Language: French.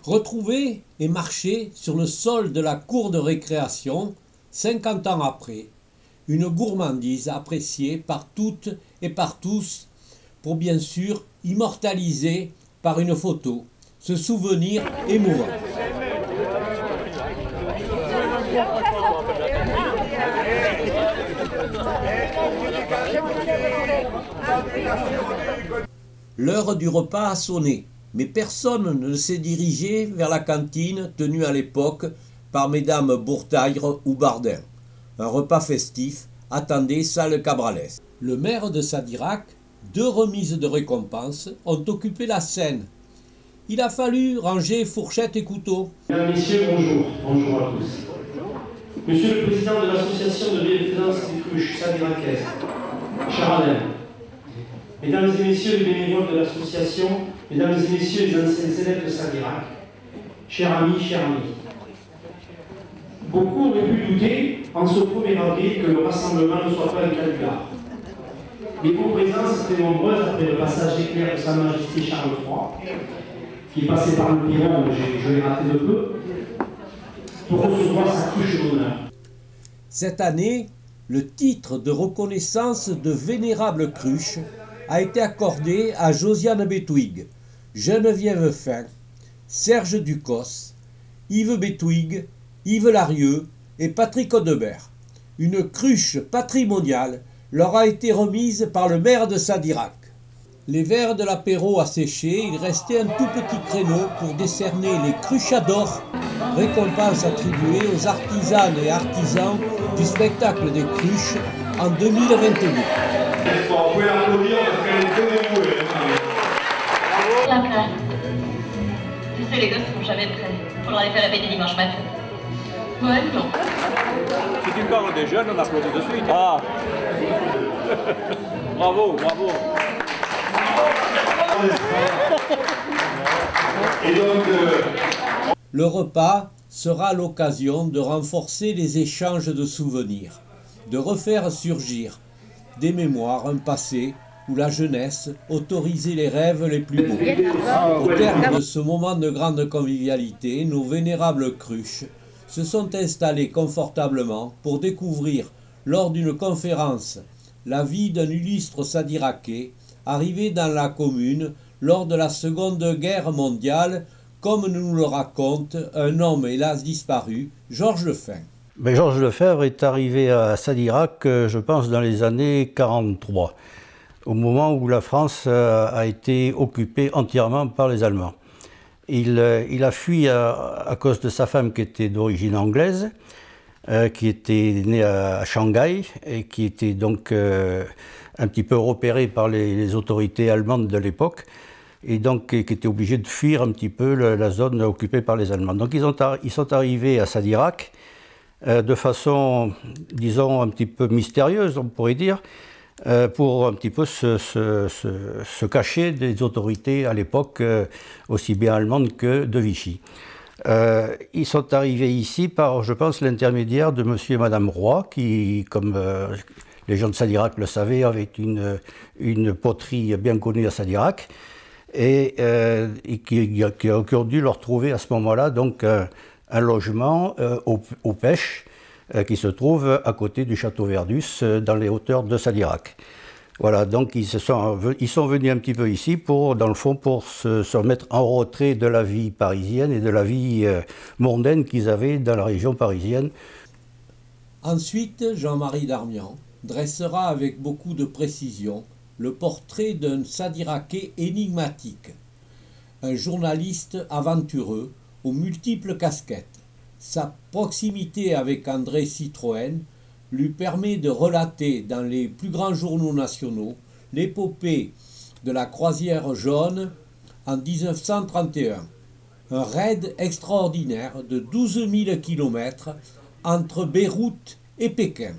Retrouver et marcher sur le sol de la cour de récréation, 50 ans après, une gourmandise appréciée par toutes et par tous, pour bien sûr immortaliser par une photo ce souvenir émouvant. L'heure du repas a sonné, mais personne ne s'est dirigé vers la cantine tenue à l'époque par mesdames Bourtaille ou Bardin. Un repas festif attendait salle Cabrales. Le maire de Sadirac, 2 remises de récompense ont occupé la scène. Il a fallu ranger fourchettes et couteaux. Mesdames, Messieurs, bonjour. Bonjour à tous. Monsieur le Président de l'Association de bienfaisance des cruches sadiracaises, cher Alain. Mesdames et Messieurs les bénévoles de l'association, Mesdames et Messieurs les anciens élèves de Sadirac, chers amis, beaucoup auraient pu douter en ce 1er avril que le rassemblement ne soit pas un canular. Mais vos présences étaient nombreuses après le passage éclair de Sa Majesté Charles III, qui est passé par le Piron, je l'ai raté de peu, pour recevoir sa cruche d'honneur. Cette année, le titre de reconnaissance de vénérable cruche a été accordé à Josiane Betwig, Geneviève Fin, Serge Ducos, Yves Betwig, Yves Larieux et Patrick Audebert. Une cruche patrimoniale leur a été remise par le maire de Sadirac. Les verres de l'apéro a séché, il restait un tout petit créneau pour décerner les cruchadors, récompense attribuée aux artisanes et artisans du spectacle des cruches en 2022. Vous pouvez l'applaudir parce qu'elle est très dévouée. Bien, tu sais, les gosses sont jamais prêts. Faudra les faire répéter dimanche matin. Ouais, non. Si tu parles des jeunes, on applaudit de suite. Ah. Bravo, bravo. Et donc, Le repas sera l'occasion de renforcer les échanges de souvenirs, de refaire surgir des mémoires, un passé où la jeunesse autorisait les rêves les plus beaux. Au terme de ce moment de grande convivialité, nos vénérables cruches se sont installées confortablement pour découvrir, lors d'une conférence, la vie d'un illustre sadiracais arrivé dans la commune lors de la Seconde Guerre mondiale, comme nous le raconte un homme hélas disparu, Georges Lefebvre. Mais Georges Lefebvre est arrivé à Sadirac, je pense, dans les années 43, au moment où la France a été occupée entièrement par les Allemands. Il a fui à cause de sa femme qui était d'origine anglaise, qui était née à Shanghai et qui était donc un petit peu repérée par les autorités allemandes de l'époque, et donc qui était obligée de fuir un petit peu la zone occupée par les Allemands. Donc ils sont arrivés à Sadirac de façon, disons, un petit peu mystérieuse, on pourrait dire, pour un petit peu se cacher des autorités à l'époque, aussi bien allemandes que de Vichy. Ils sont arrivés ici par, je pense, l'intermédiaire de monsieur et madame Roy, qui, comme les gens de Sadirac le savaient, avaient une poterie bien connue à Sadirac, et qui ont dû leur trouver à ce moment-là donc un logement aux Pêches, qui se trouve à côté du château Verdus, dans les hauteurs de Sadirac. Voilà, donc ils sont venus un petit peu ici pour, dans le fond, pour se mettre en retrait de la vie parisienne et de la vie mondaine qu'ils avaient dans la région parisienne. Ensuite, Jean-Marie Darmian dressera avec beaucoup de précision le portrait d'un Sadiracais énigmatique, un journaliste aventureux aux multiples casquettes. Sa proximité avec André Citroën lui permet de relater dans les plus grands journaux nationaux l'épopée de la croisière jaune en 1931, un raid extraordinaire de 12 000 km entre Beyrouth et Pékin.